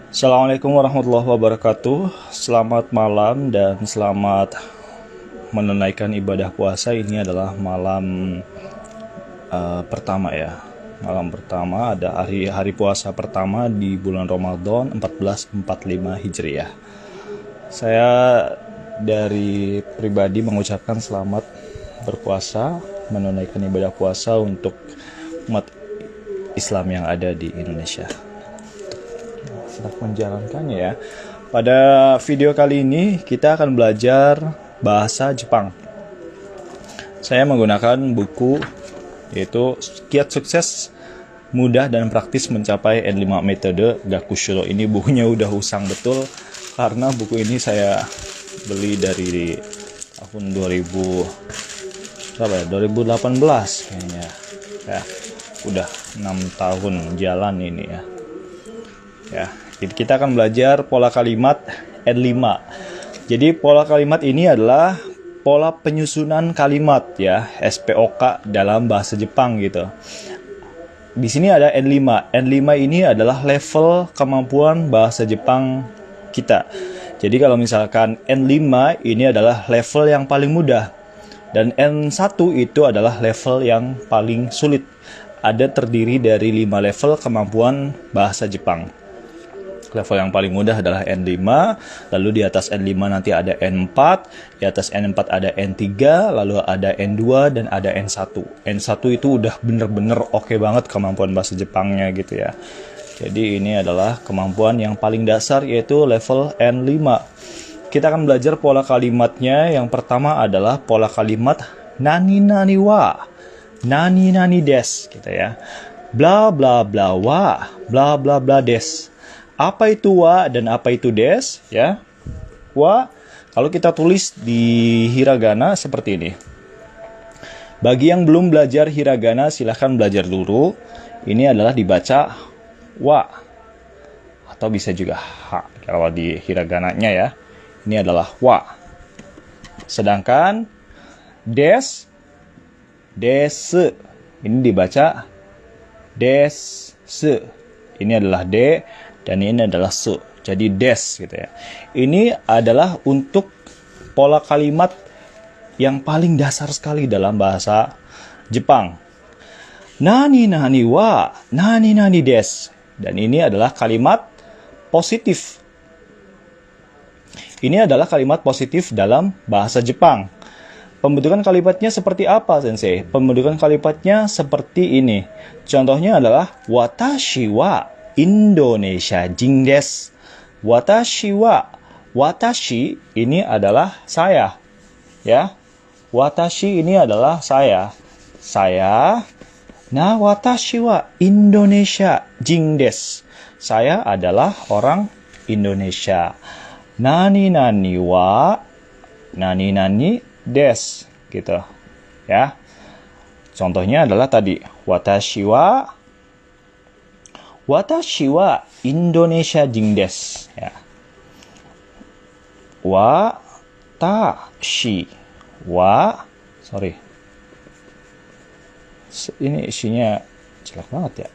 Assalamualaikum warahmatullahi wabarakatuh. Selamat malam dan selamat menunaikan ibadah puasa. Ini adalah malam pertama ya. Malam pertama ada hari puasa pertama di bulan Ramadan 1445 Hijriah. Saya dari pribadi mengucapkan selamat berpuasa, menunaikan ibadah puasa untuk umat Islam yang ada di Indonesia. Sedang menjalankannya ya. Pada video kali ini kita akan belajar bahasa Jepang. Saya menggunakan buku yaitu Kiat Sukses Mudah dan Praktis Mencapai N5 Metode Gakushiro. Ini bukunya udah usang betul karena buku ini saya beli dari tahun 2018 kayaknya. Ya, udah 6 tahun jalan ini ya. Ya, kita akan belajar pola kalimat N5. Jadi pola kalimat ini adalah pola penyusunan kalimat ya, SPOK dalam bahasa Jepang gitu. Di sini ada N5. N5 ini adalah level kemampuan bahasa Jepang kita. Jadi kalau misalkan N5 ini adalah level yang paling mudah dan N1 itu adalah level yang paling sulit. Ada terdiri dari 5 level kemampuan bahasa Jepang. Level yang paling mudah adalah N5, lalu di atas N5 nanti ada N4, di atas N4 ada N3, lalu ada N2 dan ada N1. N1 itu udah bener-bener oke banget kemampuan bahasa Jepangnya gitu ya. Jadi ini adalah kemampuan yang paling dasar yaitu level N5. Kita akan belajar pola kalimatnya. Yang pertama adalah pola kalimat nani nani wa, nani nani des gitu ya. Bla bla bla wa, bla bla bla des. Apa itu wa dan apa itu des ya? Wa kalau kita tulis di hiragana seperti ini. Bagi yang belum belajar hiragana silahkan belajar dulu. Ini adalah dibaca wa atau bisa juga ha kalau di hiragananya ya. Ini adalah wa. Sedangkan des ini dibaca des. Ini adalah d dan ini adalah su. Jadi des gitu ya. Ini adalah untuk pola kalimat yang paling dasar sekali dalam bahasa Jepang. Nani nani wa, nani nani des. Dan ini adalah kalimat positif. Ini adalah kalimat positif dalam bahasa Jepang. Pembentukan kalimatnya seperti apa, Sensei? Pembentukan kalimatnya seperti ini. Contohnya adalah watashi wa Indonesia jin desu. Watashi ini adalah saya. Ya. Watashi ini adalah saya. Saya. Nah, watashi wa Indonesia jin desu. Saya adalah orang Indonesia. Nani nani wa nani nani desu gitu. Ya. Contohnya adalah tadi watashi wa Indonesia jin desu ya. Ini isinya jelek banget ya.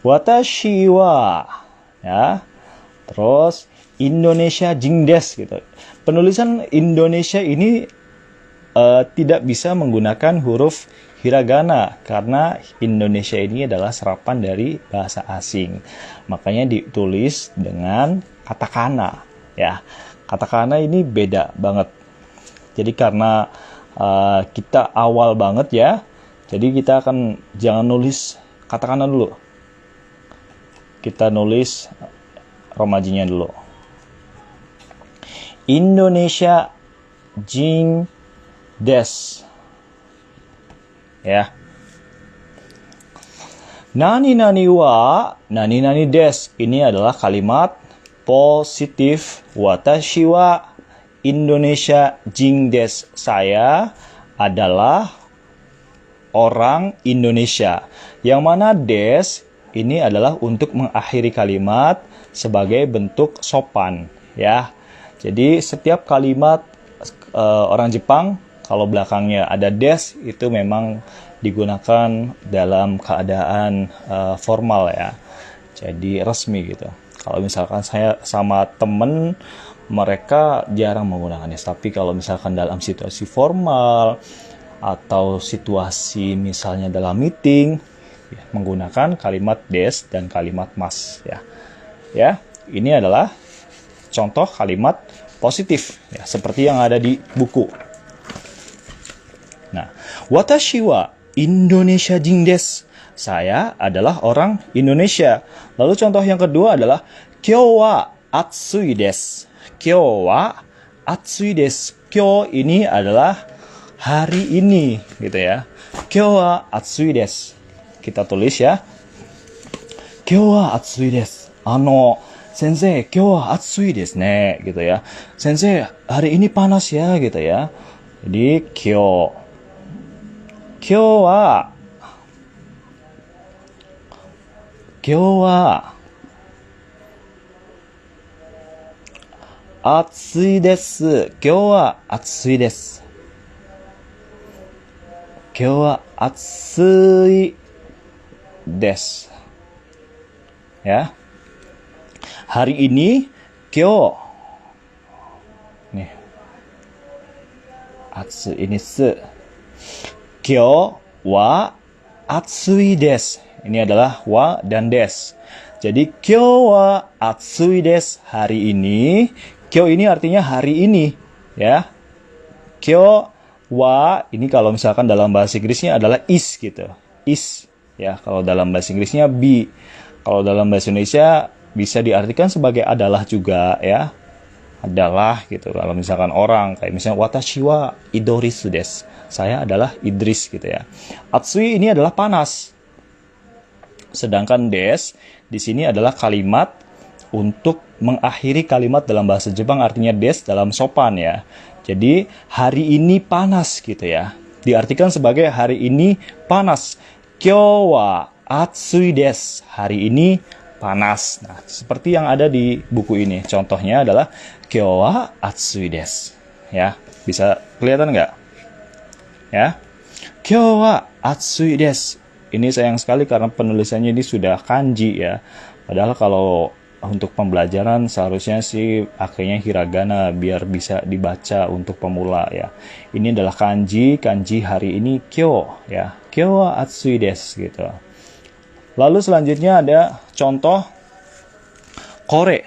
Watashi wa ya. Terus Indonesia jin desu gitu. Penulisan Indonesia ini tidak bisa menggunakan huruf hiragana karena Indonesia ini adalah serapan dari bahasa asing. Makanya ditulis dengan katakana ya. Katakana ini beda banget. Jadi karena kita awal banget ya. Jadi kita akan jangan nulis katakana dulu. Kita nulis romajinya dulu. Indonesia jin des ya. Nani nani wa nani nani des ini adalah kalimat positif. Watashi wa Indonesia jin des, saya adalah orang Indonesia. Yang mana des ini adalah untuk mengakhiri kalimat sebagai bentuk sopan ya. Jadi setiap kalimat orang Jepang kalau belakangnya ada des itu memang digunakan dalam keadaan formal ya. Jadi resmi gitu. Kalau misalkan saya sama temen, mereka jarang menggunakan des. Tapi kalau misalkan dalam situasi formal atau situasi misalnya dalam meeting, ya, menggunakan kalimat des dan kalimat mas. Ya, ini adalah contoh kalimat positif, ya, seperti yang ada di buku. Nah, watashi wa Indonesia jin desu. Saya adalah orang Indonesia. Lalu contoh yang kedua adalah kyou wa atsui desu. Kyou wa atsui desu. Kyou ini adalah hari ini, gitu ya. Kyou wa atsui desu. Kita tulis ya. Kyou wa atsui desu. Sensei, kyou wa atsui desu ne, gitu ya. Sensei, hari ini panas ya, gitu ya. Jadi kyou. Kyou wa atsui desu. Kyou wa atsui desu. Kyou wa atsui desu. Ya. Hari ini kyou. Nih. Atsu ini se. Kyou wa atsui desu. Ini adalah wa dan des. Jadi kyou wa atsui desu, hari ini. Kyou ini artinya hari ini, ya. Kyou wa ini kalau misalkan dalam bahasa Inggrisnya adalah is gitu. Is, ya. Kalau dalam bahasa Inggrisnya be. Kalau dalam bahasa Indonesia bisa diartikan sebagai adalah juga, ya. Adalah gitu. Kalau misalkan orang kayak misalnya watashi wa idorisu desu. Saya adalah Idris gitu ya. Atsui ini adalah panas. Sedangkan des di sini adalah kalimat untuk mengakhiri kalimat dalam bahasa Jepang, artinya des dalam sopan ya. Jadi hari ini panas gitu ya. Diartikan sebagai hari ini panas. Kyou wa atsui desu. Hari ini panas. Nah, seperti yang ada di buku ini. Contohnya adalah kyou wa atsui desu. Ya, bisa kelihatan nggak? Ya. Kyou wa atsui desu. Ini sayang sekali karena penulisannya ini sudah kanji ya. Padahal kalau untuk pembelajaran seharusnya sih akhirnya hiragana biar bisa dibaca untuk pemula ya. Ini adalah kanji hari ini kyou ya. Kyou wa atsui desu gitu. Lalu selanjutnya ada contoh kore.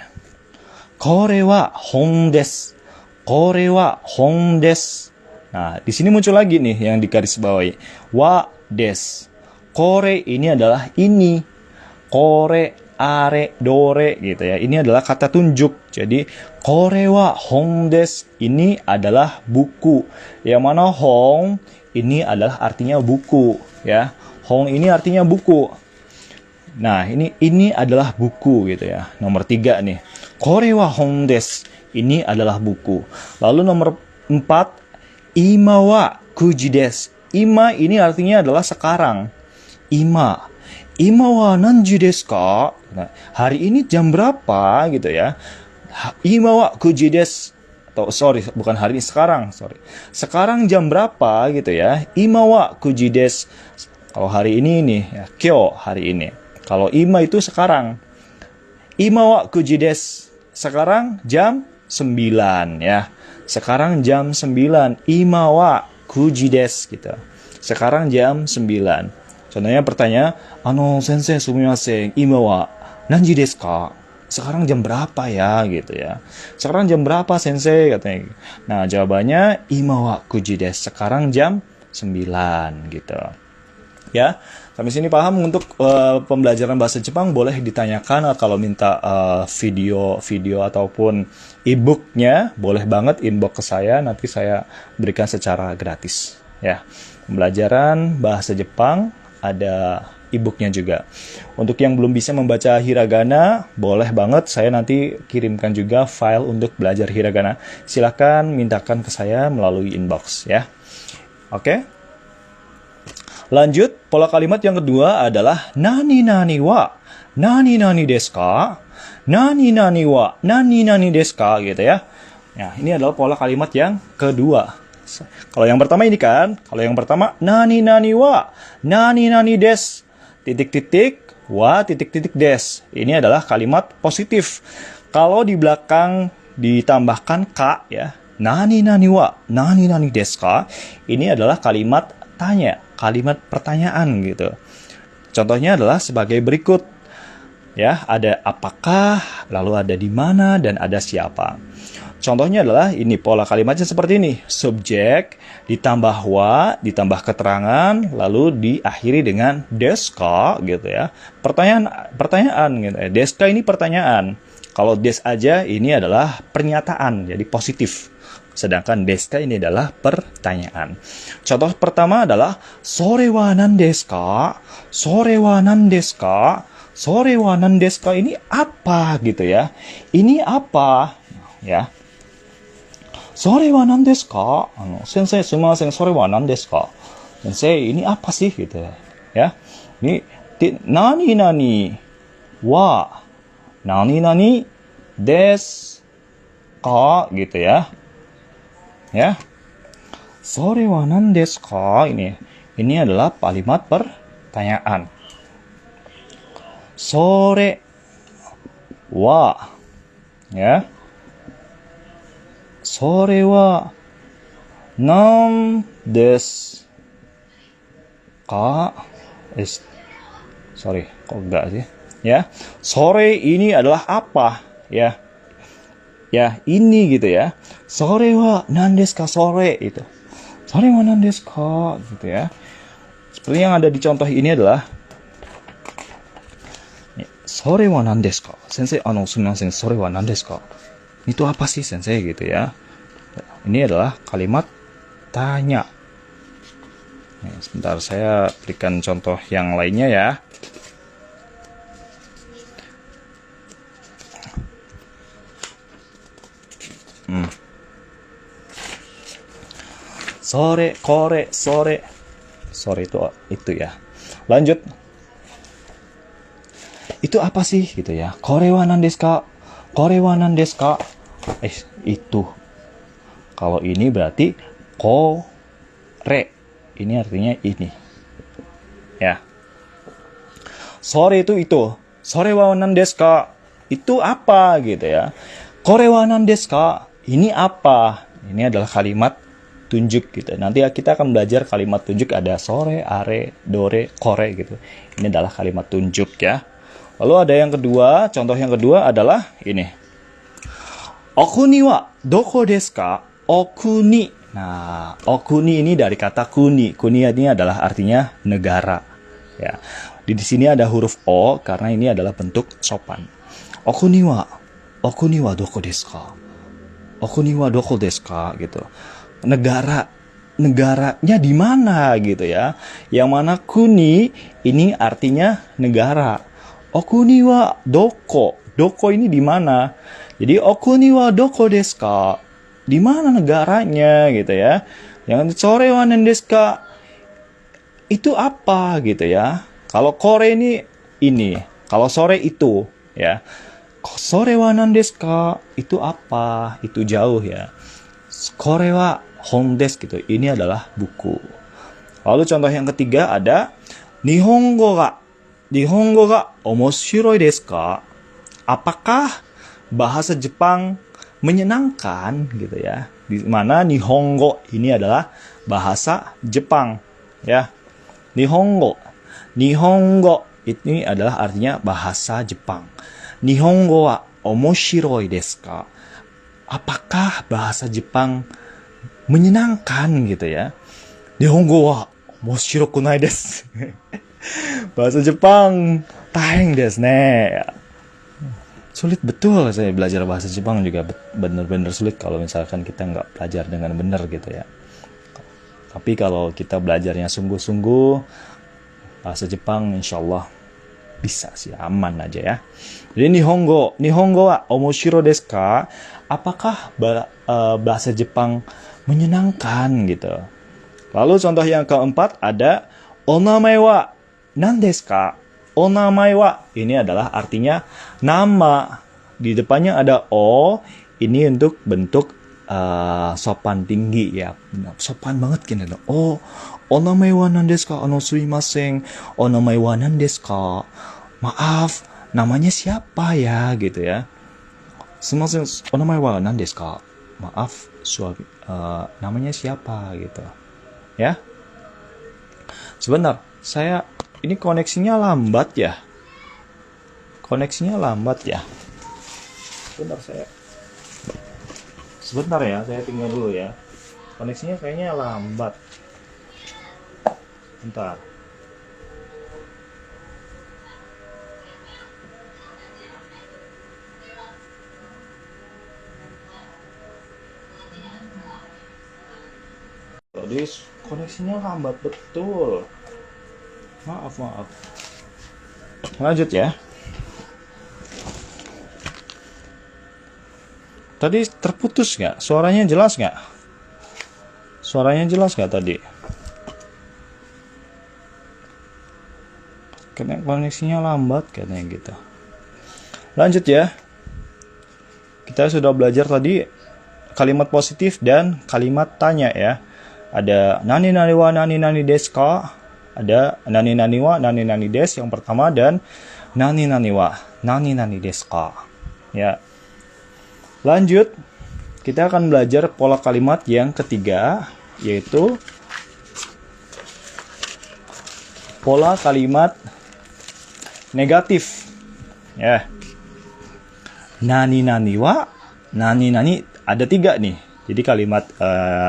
Kore wa hon desu. Kore wa hon desu. Nah, di sini muncul lagi nih yang digarisbawahi. Wa desu. Kore ini adalah ini. Kore, are, dore gitu ya. Ini adalah kata tunjuk. Jadi, kore wa hon desu. Ini adalah buku. Yang mana hon ini adalah artinya buku ya. Hon ini artinya buku. Nah, ini adalah buku gitu ya. Nomor 3 nih. Kore wa hon desu. Ini adalah buku. Lalu nomor 4, ima wa kuji desu. Ima ini artinya adalah sekarang. Ima wa nanji desu ka? Nah, hari ini jam berapa gitu ya. Ima wa kuji desu. Atau bukan hari ini, sekarang, Sekarang jam berapa gitu ya. Ima wa kuji desu. Kalau hari ini nih ya, kyou hari ini. Kalau ima itu sekarang. Ima wa kuji desu. Sekarang jam 9 ya. Sekarang jam 9. Ima wa kuji desu gitu. Sekarang jam 9. Contohnya pertanyaan, sensei sumimasen, ima wa nanji desu ka? Sekarang jam berapa ya gitu ya. Sekarang jam berapa sensei katanya. Nah, jawabannya ima wa kuji desu. Sekarang jam 9 gitu. Ya, sampai sini paham. Untuk pembelajaran bahasa Jepang boleh ditanyakan kalau minta video ataupun e-booknya, boleh banget inbox ke saya, nanti saya berikan secara gratis ya. Pembelajaran bahasa Jepang ada e-booknya juga. Untuk yang belum bisa membaca hiragana, boleh banget saya nanti kirimkan juga file untuk belajar hiragana. Silakan mintakan ke saya melalui inbox ya. Oke. Lanjut, pola kalimat yang kedua adalah nani nani wa nani nani desu ka? Nani nani wa nani nani desu ka gitu ya. Nah, ini adalah pola kalimat yang kedua. Kalau yang pertama ini kan, nani nani wa nani nani desu, titik-titik, wa titik-titik des. Ini adalah kalimat positif. Kalau di belakang ditambahkan ka ya, nani nani wa, nani nani desu ka, ini adalah kalimat tanya, kalimat pertanyaan gitu. Contohnya adalah sebagai berikut. Ya, ada apakah, lalu ada di mana, dan ada siapa. Contohnya adalah ini, pola kalimatnya seperti ini. Subjek, ditambah wa, ditambah keterangan, lalu diakhiri dengan deska gitu ya. Pertanyaan gitu ya. Deska ini pertanyaan. Kalau des aja ini adalah pernyataan, jadi positif. Sedangkan deska ini adalah pertanyaan. Contoh pertama adalah sore wa nan desu ka? Sore wa nan desu ka? Sore wa nan desu ka ini apa gitu ya. Ini apa ya. Sore wa nan desu ka? Sensei sumimasen, sore wa nan desu ka? Sensei, ini apa sih gitu ya. Ini nani nani wa nani nani desu ka gitu ya. Ya. Sore wa nan desu ka? Ini adalah kalimat pertanyaan. Sore wa ya. Sore wa nan desu ka? Sorry, kok enggak sih? Ya. Sore ini adalah apa? Ya. Ya, ini gitu ya. Sore wa nan desu ka? Sore itu. Sore wa nan desu ka? Gitu ya. Seperti yang ada di contoh ini adalah sore wa nan desu ka? Sensei, sumimasen, sore wa nan desu ka? Itu apa sih sensei gitu ya. Ini adalah kalimat tanya. Sebentar saya berikan contoh yang lainnya ya. Sore, kore, sore. Sore itu ya. Lanjut. Itu apa sih gitu ya. Kore wa nan desu ka? Kore wa nan desu ka? Itu. Kalau ini berarti kore. Ini artinya ini. Ya. Sore itu. Sore wa nan desu ka? Itu apa gitu ya. Kore wa nan desu ka? Ini apa? Ini adalah kalimat tunjuk gitu. Nanti kita akan belajar kalimat tunjuk, ada sore, are, dore, kore gitu. Ini adalah kalimat tunjuk ya. Lalu ada yang kedua, contoh yang kedua adalah ini. Okuni wa doko desu ka? Okuni. Nah, okuni ini dari kata kuni. Kuni ini adalah artinya negara. Ya. Di sini ada huruf o karena ini adalah bentuk sopan. Okuni wa doko desu ka? Okuni wa doko desu ka? Gitu. Negaranya di mana gitu ya. Yang mana kuni ini artinya negara. Okuni wa doko. Doko ini di mana? Jadi okuni wa doko desu ka? Di mana negaranya gitu ya. Yang sore wa nan desu ka? Itu apa gitu ya. Kalau kore ini. Kalau sore itu ya. Sore wa nan desu ka? Itu apa? Itu jauh ya. Kore wa hon desu gitu. Ini adalah buku. Lalu contoh yang ketiga ada Nihongo ga omoshiroi desu ka? Apakah bahasa Jepang menyenangkan gitu ya. Di mana Nihongo ini adalah bahasa Jepang ya. Nihongo ini adalah artinya bahasa Jepang. Nihongo wa omoshiroi desu ka? Apakah bahasa Jepang menyenangkan gitu ya. Nihongo wa moshiroku nai desu. Bahasa Jepang taeng desu ne. Sulit betul saya belajar bahasa Jepang juga benar-benar sulit kalau misalkan kita nggak belajar dengan benar gitu ya. Tapi kalau kita belajarnya sungguh-sungguh bahasa Jepang insyaallah bisa sih, aman aja ya. Jadi Nihongo wa omoshiro desu ka? Apakah bahasa Jepang menyenangkan gitu. Lalu contoh yang keempat ada onamae wa nan desu ka? Onamae wa ini adalah artinya nama. Di depannya ada o, ini untuk bentuk sopan tinggi ya. Sopan banget gini loh. Oh, onamae wa nan desu ka? Sumimasen. Onamae wa nan desu ka? Maaf, namanya siapa ya gitu ya. Sumimasen, onamae wa nan desu ka? Maaf, suami, namanya siapa gitu. Ya. Sebentar, ini koneksinya lambat ya. Koneksinya lambat ya. Sebentar ya, saya tinggal dulu ya. Koneksinya kayaknya lambat. Bentar. Jadi koneksinya lambat betul. Maaf. Lanjut ya. Tadi terputus nggak? Suaranya jelas nggak? Suaranya jelas nggak tadi? Karena koneksinya lambat katanya gitu. Lanjut ya. Kita sudah belajar tadi kalimat positif dan kalimat tanya ya. Ada nani nani wa nani nani desu ka? Ada nani nani wa nani nani desu yang pertama dan nani nani wa nani nani desu ka? Ya. Lanjut, kita akan belajar pola kalimat yang ketiga, yaitu pola kalimat negatif. Ya. Nani nani wa nani nani ada 3 nih. Jadi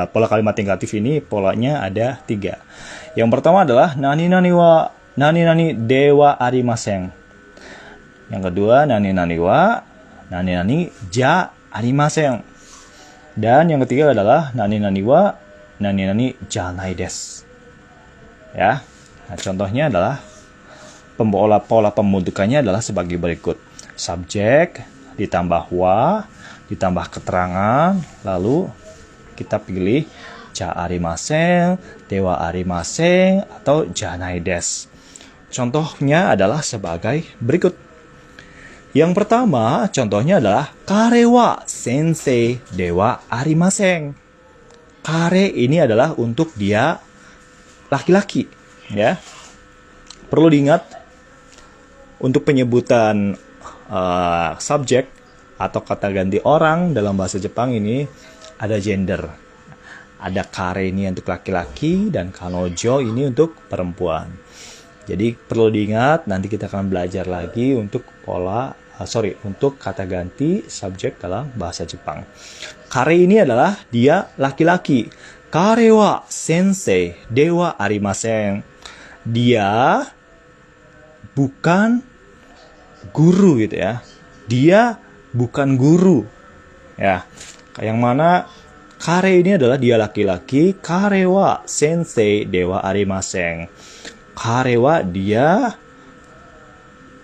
pola kalimat negatif ini polanya ada 3. Yang pertama adalah nani nani wa nani nani dewa arimasen. Yang kedua nani nani wa nani nani ja arimasen. Dan yang ketiga adalah nani nani wa nani nani janai desu. Ya. Nah, contohnya adalah pola pembentukannya adalah sebagai berikut. Subjek ditambah wa ditambah keterangan, lalu kita pilih ja arimasen, dewa arimasen, atau janai desu. Contohnya adalah sebagai berikut. Yang pertama, contohnya adalah kare wa sensei dewa arimasen. Kare ini adalah untuk dia laki-laki, ya. Perlu diingat untuk penyebutan subjek atau kata ganti orang dalam bahasa Jepang ini ada gender. Ada kare ini untuk laki-laki dan kanojo ini untuk perempuan. Jadi perlu diingat, nanti kita akan belajar lagi untuk untuk kata ganti subjek dalam bahasa Jepang. Kare ini adalah dia laki-laki. Kare wa sensei dewa arimasen. Dia bukan guru gitu ya. Dia bukan guru. Ya. Yang mana kare ini adalah dia laki-laki, kare wa sensei dewa arimasen. Kare wa dia,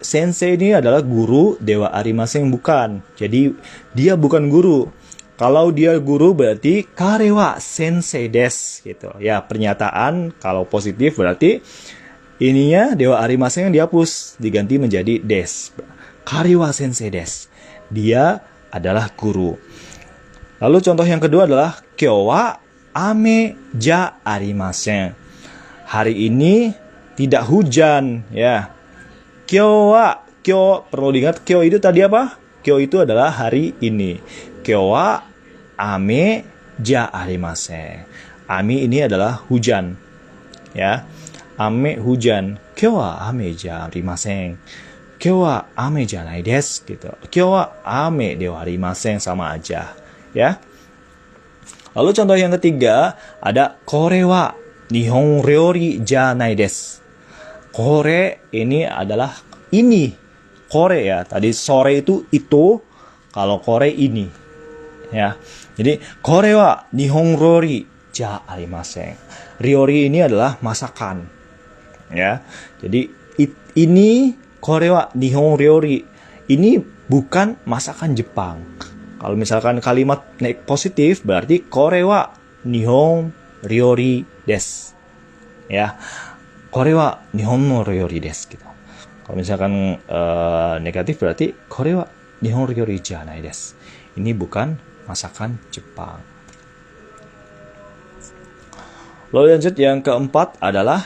sensei ini adalah guru, dewa arimasen bukan. Jadi dia bukan guru. Kalau dia guru berarti kare wa sensei desu gitu. Ya, pernyataan kalau positif berarti ininya dewa arimasen yang dihapus diganti menjadi desu. Kare wa sensei desu. Dia adalah guru. Lalu contoh yang kedua adalah kyou wa ame ja arimasen. Hari ini tidak hujan, ya. Kyou perlu diingat, kyou itu tadi apa? Kyou itu adalah hari ini. Kyou wa ame ja arimasen. Ame ini adalah hujan, ya. Ame hujan. Kyou wa ame ja arimasen. Kyou wa ame janai desu gitu. Kyou wa ame de wa arimasen, sama aja, ya. Lalu contoh yang ketiga ada kore wa nihon ryori janai desu. Kore ini adalah ini. Kore ya. Tadi sore itu, kalau kore ini. Ya. Jadi kore wa nihon ryori ja arimasen. Ryori ini adalah masakan. Ya. Jadi ini kore wa nihon ryori. Ini bukan masakan Jepang. Kalau misalkan kalimat positif berarti kore wa nihon ryori desu. Ya. Kore wa nihon no ryori desu gitu. Kalau misalkan negatif berarti kore wa nihon ryori janai desu. Ini bukan masakan Jepang. Lalu lanjut yang keempat adalah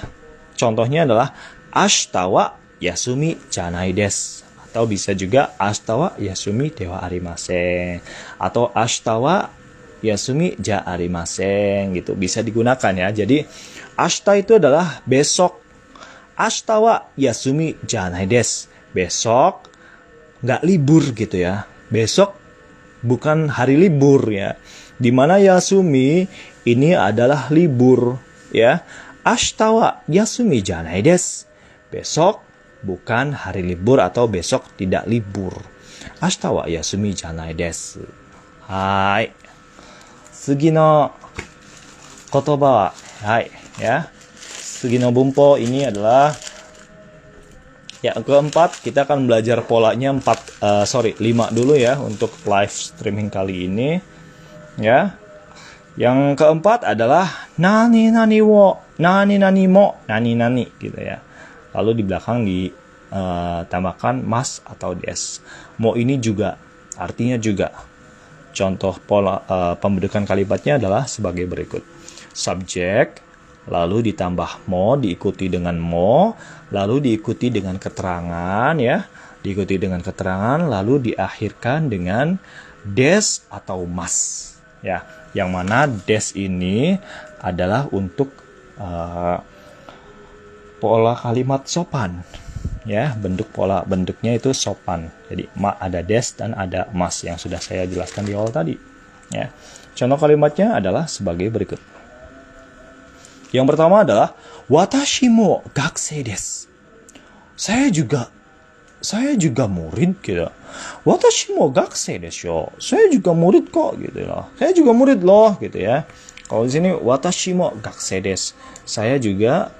contohnya adalah ashita wa yasumi janai desu. Atau bisa juga ashita wa yasumi de wa arimasen. Atau ashita wa yasumi ja arimasen gitu. Bisa digunakan ya. Jadi ashita itu adalah besok. Ashita wa yasumi janai desu. Besok nggak libur gitu ya. Besok bukan hari libur ya. Dimana yasumi ini adalah libur ya. Ashita wa yasumi janai desu. Besok bukan hari libur atau besok tidak libur. Ashita wa yasumi janai desu. Hai. Sugi no kotoba wa, hai ya. Sugi no bunpo ini adalah yang keempat. Kita akan belajar polanya 5 dulu ya untuk live streaming kali ini ya. Yang keempat adalah nani nani wo, nani nani mo, nani nani gitu ya. Lalu di belakang ditambahkan mas atau des. Mo ini juga artinya juga. Contoh pola pembentukan kalimatnya adalah sebagai berikut. Subjek, lalu ditambah mo, diikuti dengan mo, lalu diikuti dengan keterangan ya. Diikuti dengan keterangan, lalu diakhirkan dengan des atau mas. Ya, yang mana des ini adalah untuk pola kalimat sopan ya, bentuknya itu sopan. Jadi ada des dan ada mas yang sudah saya jelaskan di awal tadi ya. Contoh kalimatnya adalah sebagai berikut. Yang pertama adalah watashi mo gakusei desu. Saya juga murid gitu. Watashi mo gakusei desu. Saya juga murid kok gitu loh. Saya juga murid loh gitu ya. Kalau di sini watashi mo gakusei desu. Saya juga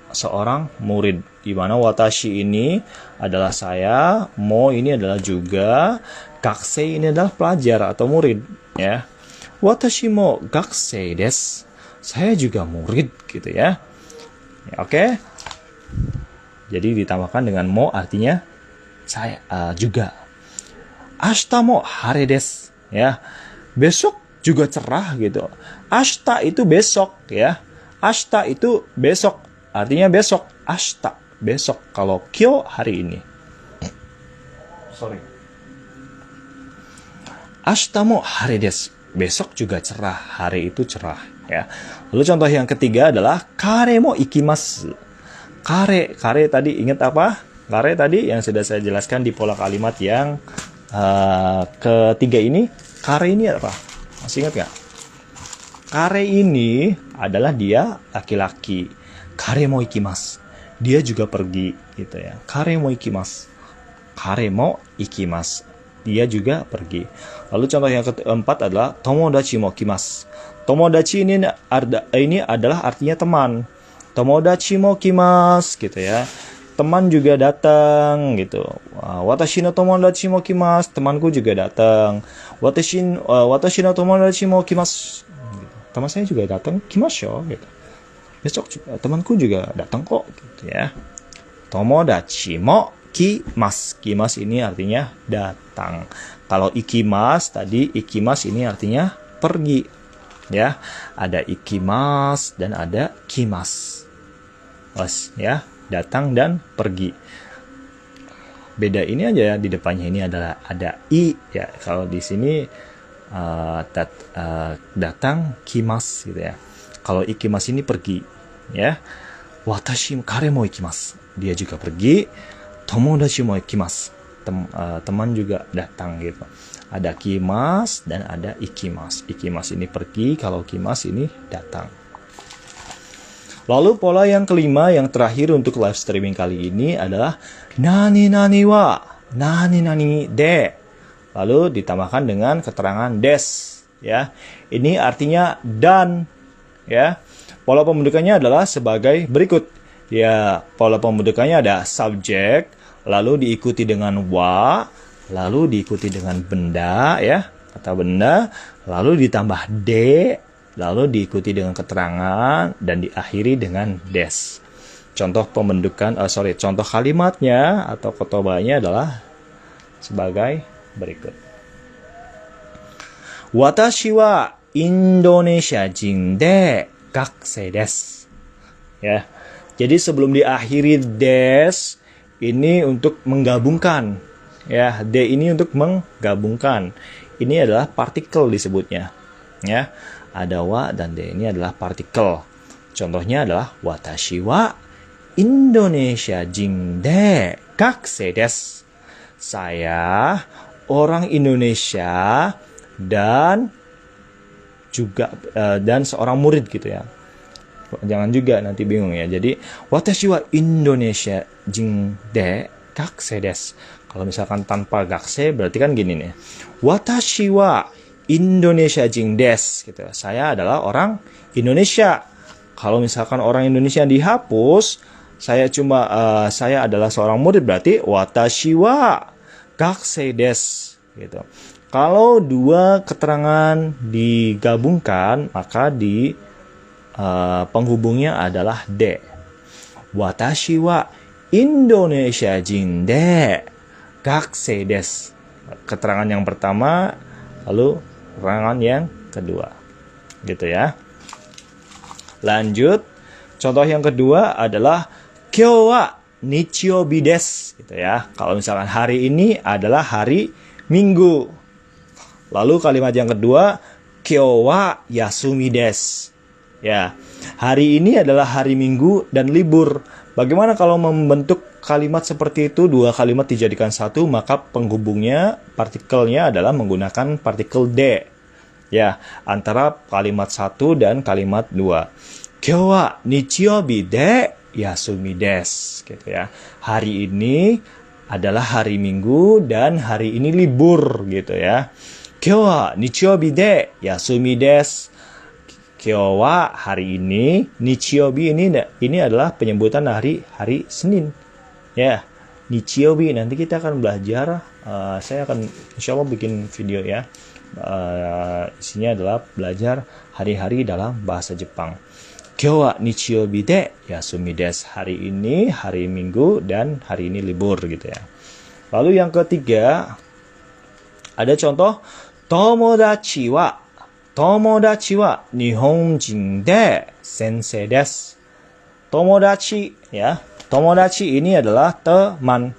seorang murid, di mana watashi ini adalah saya, mo ini adalah juga, gakusei ini adalah pelajar atau murid ya. Watashi mo gakusei desu. Saya juga murid gitu ya. Oke. Jadi ditambahkan dengan mo artinya saya juga. Ashita mo hare desu ya. Besok juga cerah gitu. Ashita itu besok ya. Ashita itu besok. Artinya besok, ashita, besok. Kalau kyo, hari ini. Ashita mo hare desu. Besok juga cerah, hari itu cerah. Ya. Lalu contoh yang ketiga adalah kare mo ikimasu. Kare tadi ingat apa? Kare tadi yang sudah saya jelaskan di pola kalimat yang ketiga ini. Kare ini apa? Masih ingat nggak? Kare ini adalah dia laki-laki. Kare mo ikimasu. Dia juga pergi gitu ya. Kare mo ikimasu. Kare mo ikimasu. Dia juga pergi. Lalu contoh yang keempat adalah tomodachi mo kimasu. Tomodachi ini adalah artinya teman. Tomodachi mo kimasu gitu ya. Teman juga datang gitu. Watashi no tomodachi mo kimasu. Temanku juga datang. Watashi no tomodachi mo kimasu. Teman saya juga datang. Kimasho gitu. Besok temanku juga datang kok gitu ya. Tomodachi mo kimasu. Kimasu ini artinya datang. Kalau ikimasu tadi, ikimasu ini artinya pergi ya. Ada ikimasu dan ada kimasu. Ya, datang dan pergi. Beda ini aja ya, di depannya ini adalah ada i ya. Kalau di sini datang kimasu gitu ya. Kalau ikimasu ini pergi ya. Watashi kare mo ikimasu. Dia juga pergi. Tomodachi mo ikimasu. Teman juga datang gitu. Ada kimasu dan ada ikimasu. Ikimasu ini pergi, kalau kimasu ini datang. Lalu pola yang kelima, yang terakhir untuk live streaming kali ini adalah nani nani wa, nani nani de. Lalu ditambahkan dengan keterangan des ya. Ini artinya dan ya. Pola pembentukannya adalah sebagai berikut. Ya, pola pembentukannya ada subjek, lalu diikuti dengan wa, lalu diikuti dengan benda ya, kata benda, lalu ditambah de, lalu diikuti dengan keterangan dan diakhiri dengan des. Contoh contoh kalimatnya atau kotobanya adalah sebagai berikut. Watashi wa Indonesia jin de gakusei desu. Ya. Jadi sebelum diakhiri des, ini untuk menggabungkan. Ya, de ini untuk menggabungkan. Ini adalah partikel disebutnya. Ya, ada wa dan de ini adalah partikel. Contohnya adalah watashi wa Indonesia jin de gakusei desu. Saya orang Indonesia dan juga dan seorang murid gitu ya. Jangan juga nanti bingung ya. Jadi watashi wa Indonesia jin de gakusei desu. Kalau misalkan tanpa gakusei berarti kan gini nih. Watashi wa Indonesia jin desu gitu. Saya adalah orang Indonesia. Kalau misalkan orang Indonesia dihapus, saya adalah seorang murid berarti watashi wa gakusei desu gitu. Kalau dua keterangan digabungkan maka penghubungnya adalah de. Watashi wa Indonesia jin de gakusei desu. Keterangan yang pertama, lalu keterangan yang kedua. Gitu ya. Lanjut. Contoh yang kedua adalah kyou wa nichiyoubi desu gitu ya. Kalau misalkan hari ini adalah hari Minggu. Lalu kalimat yang kedua, kyou wa yasumi desu. Ya, hari ini adalah hari Minggu dan libur. Bagaimana kalau membentuk kalimat seperti itu, dua kalimat dijadikan satu, maka penghubungnya, partikelnya adalah menggunakan partikel de. Ya, antara kalimat satu dan kalimat dua. Kyou wa nichiyoubi de yasumi desu gitu ya. Hari ini adalah hari Minggu dan hari ini libur gitu ya. Kyou wa nichiyoubi de yasumi desu. Kyou wa hari ini, nichiyoubi ini adalah penyebutan hari Senin. Ya, nichiyoubi nanti kita akan belajar. Saya akan insya Allah bikin video ya. Isinya adalah belajar hari-hari dalam bahasa Jepang. Kyou wa nichiyoubi de yasumi desu. Hari ini hari Minggu dan hari ini libur gitu ya. Lalu yang ketiga ada contoh tomodachi wa nihonjin de sensei desu. Tomodachi ya. Tomodachi ini adalah teman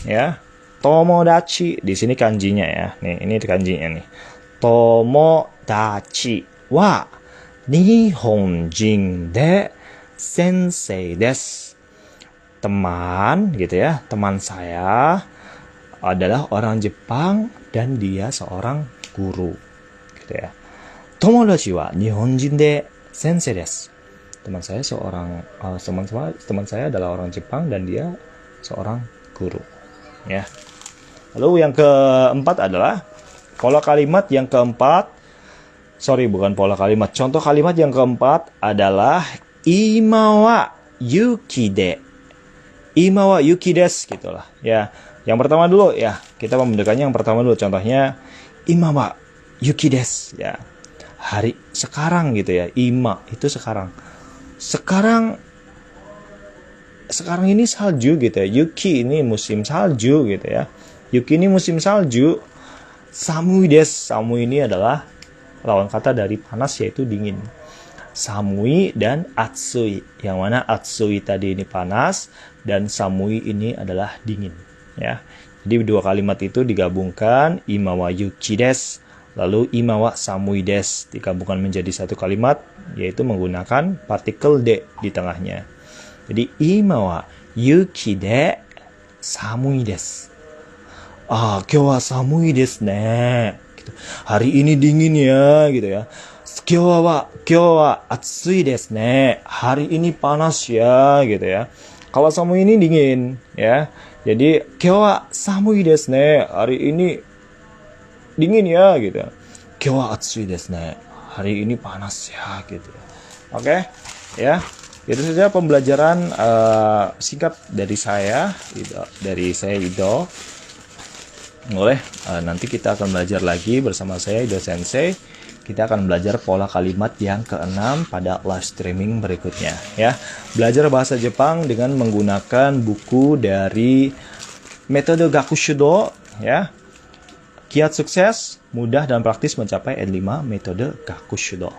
ya. Tomodachi di sini kanjinya ya. Nih, ini kanjinya nih. Tomodachi wa nihonjin de sensei desu. Teman gitu ya. Teman saya adalah orang Jepang dan dia seorang guru. Gitu ya. Tomodachi wa nihonjin de sensei desu. Teman saya adalah orang Jepang dan dia seorang guru. Ya. Lalu yang keempat adalah pola kalimat yang keempat. Contoh kalimat yang keempat adalah ima wa yuki de. Ima wa yuki desu gitulah. Ya. Yang pertama dulu ya, kita membedakannya yang pertama dulu. Contohnya ima wa yuki desu ya. Hari sekarang gitu ya. Ima itu sekarang. Sekarang ini salju gitu ya. Yuki ini musim salju gitu ya. Yuki ini musim salju. Samui desu. Samui ini adalah lawan kata dari panas yaitu dingin. Samui dan atsui. Yang mana atsui tadi ini panas dan samui ini adalah dingin ya. Jadi dua kalimat itu digabungkan ima wa yuki desu. Lalu ima wa samui desu digabungkan menjadi satu kalimat yaitu menggunakan partikel de di tengahnya. Jadi ima wa yuki de samui desu. Kyou wa samui desu ne. Gitu. Hari ini dingin ya gitu ya. Kyou wa atsui desu ne. Hari ini panas ya gitu ya. Kalau samui ini dingin ya. Jadi kyou wa samui desu ne. Hari ini dingin ya gitu. Kyou wa atsui desu ne. Hari ini panas ya gitu. Oke, ya. Itu saja pembelajaran singkat dari saya Ido. Boleh, nanti kita akan belajar lagi bersama saya Ido Sensei. Kita akan belajar pola kalimat yang keenam pada live streaming berikutnya ya. Belajar bahasa Jepang dengan menggunakan buku dari metode Gakushudo ya. Kiat sukses, mudah dan praktis mencapai N5 metode Gakushudo.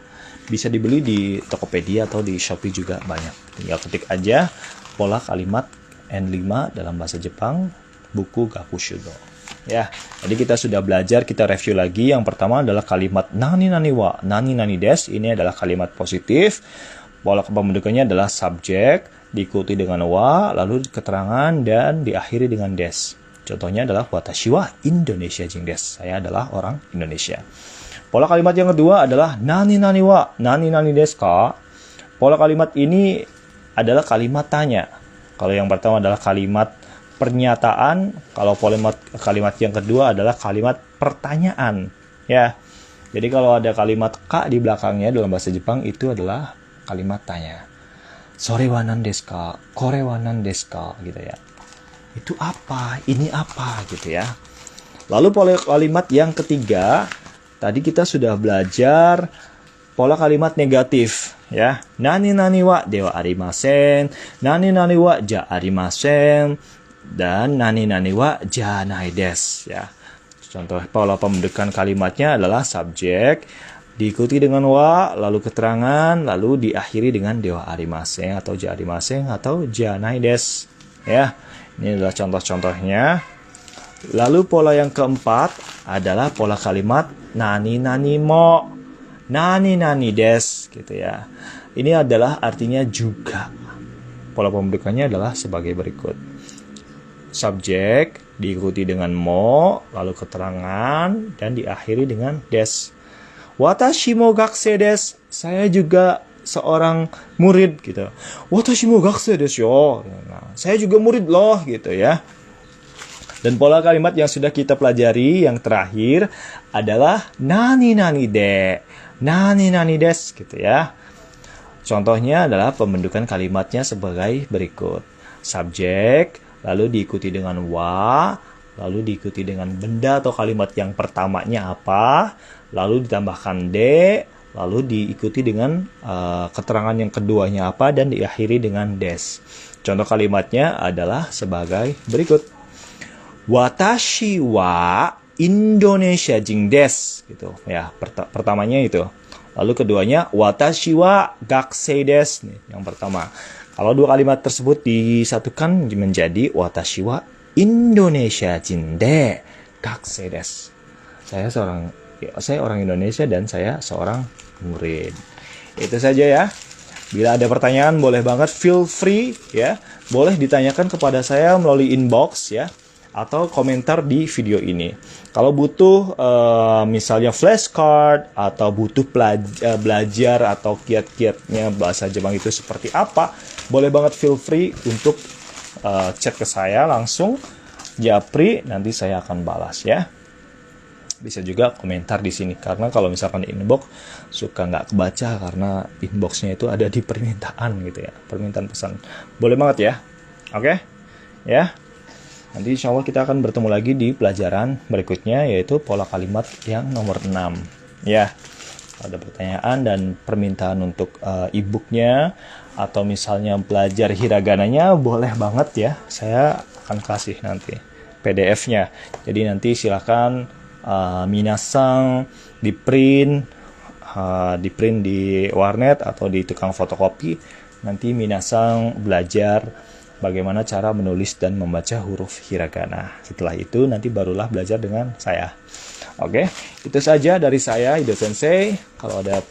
Bisa dibeli di Tokopedia atau di Shopee juga banyak. Tinggal ketik aja pola kalimat N5 dalam bahasa Jepang, buku Gakushudo. Ya, jadi kita sudah belajar, kita review lagi. Yang pertama adalah kalimat nani nani wa, nani nani desu. Ini adalah kalimat positif. Pola kependudukannya adalah subjek, diikuti dengan wa, lalu keterangan, dan diakhiri dengan des. Contohnya adalah watashi wa Indonesia jing desu. Saya adalah orang Indonesia. Pola kalimat yang kedua adalah nani nani wa, nani nani desu ka. Pola kalimat ini adalah kalimat tanya. Kalau yang pertama adalah kalimat pernyataan, kalau kalimat yang kedua adalah kalimat pertanyaan. Ya. Jadi kalau ada kalimat ka di belakangnya dalam bahasa Jepang itu adalah kalimat tanya. Sore wa nan desu ka? Kore wa nan desu ka? Gitu ya. Itu apa? Ini apa? Gitu ya. Lalu pola kalimat yang ketiga, tadi kita sudah belajar pola kalimat negatif. Ya, nani nani wa de wa arimasen, nani nani wa ja arimasen, dan nani nani wa ja nai desu. Ya. Contoh pola pembentukan kalimatnya adalah subjek, diikuti dengan wa, lalu keterangan, lalu diakhiri dengan de wa arimasen atau ja arimasen atau ja nai desu. Ya, ini adalah contoh-contohnya. Lalu pola yang keempat adalah pola kalimat nani nani mo, nani nani desu, gitu ya. Ini adalah artinya juga. Pola pembentukannya adalah sebagai berikut. Subjek diikuti dengan mo, lalu keterangan, dan diakhiri dengan des. Watashi mo gakusei desu. Saya juga seorang murid, gitu. Watashi mo gakusei desu yo. Nah, saya juga murid loh, gitu ya. Dan pola kalimat yang sudah kita pelajari yang terakhir adalah nani nani de, nani nani des, gitu ya. Contohnya adalah pembentukan kalimatnya sebagai berikut. Subjek, lalu diikuti dengan wa, lalu diikuti dengan benda atau kalimat yang pertamanya apa, lalu ditambahkan de, lalu diikuti dengan keterangan yang keduanya apa, dan diakhiri dengan des. Contoh kalimatnya adalah sebagai berikut. Watashi wa Indonesia jing desu, gitu ya. Pertamanya itu. Lalu keduanya watashi wa gakusei desu, yang pertama. Kalau dua kalimat tersebut disatukan menjadi watashi wa Indonesia jing de gakusei desu. Saya orang Indonesia dan saya seorang murid. Itu saja ya. Bila ada pertanyaan boleh banget feel free ya. Boleh ditanyakan kepada saya melalui inbox ya, atau komentar di video ini. Kalau butuh misalnya flashcard atau butuh belajar atau kiat-kiatnya bahasa Jepang itu seperti apa, boleh banget feel free untuk chat ke saya langsung, japri, nanti saya akan balas ya. Bisa juga komentar di sini, karena kalau misalkan di inbox suka nggak kebaca karena inboxnya itu ada di permintaan gitu ya, permintaan pesan. Boleh banget ya. Oke? Ya. Nanti insya Allah kita akan bertemu lagi di pelajaran berikutnya, yaitu pola kalimat yang nomor 6. Ya, ada pertanyaan dan permintaan untuk e-booknya, atau misalnya belajar hiragananya, boleh banget ya. Saya akan kasih nanti PDF-nya. Jadi nanti silakan minasang di print di warnet atau di tukang fotokopi. Nanti minasang belajar bagaimana cara menulis dan membaca huruf hiragana. Setelah itu nanti barulah belajar dengan saya. Oke, itu saja dari saya, Ido Sensei. Kalau ada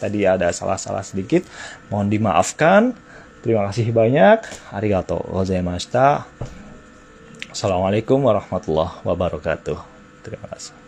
tadi ada salah-salah sedikit, mohon dimaafkan. Terima kasih banyak. Arigatou gozaimashita. Assalamualaikum warahmatullahi wabarakatuh. Terima kasih.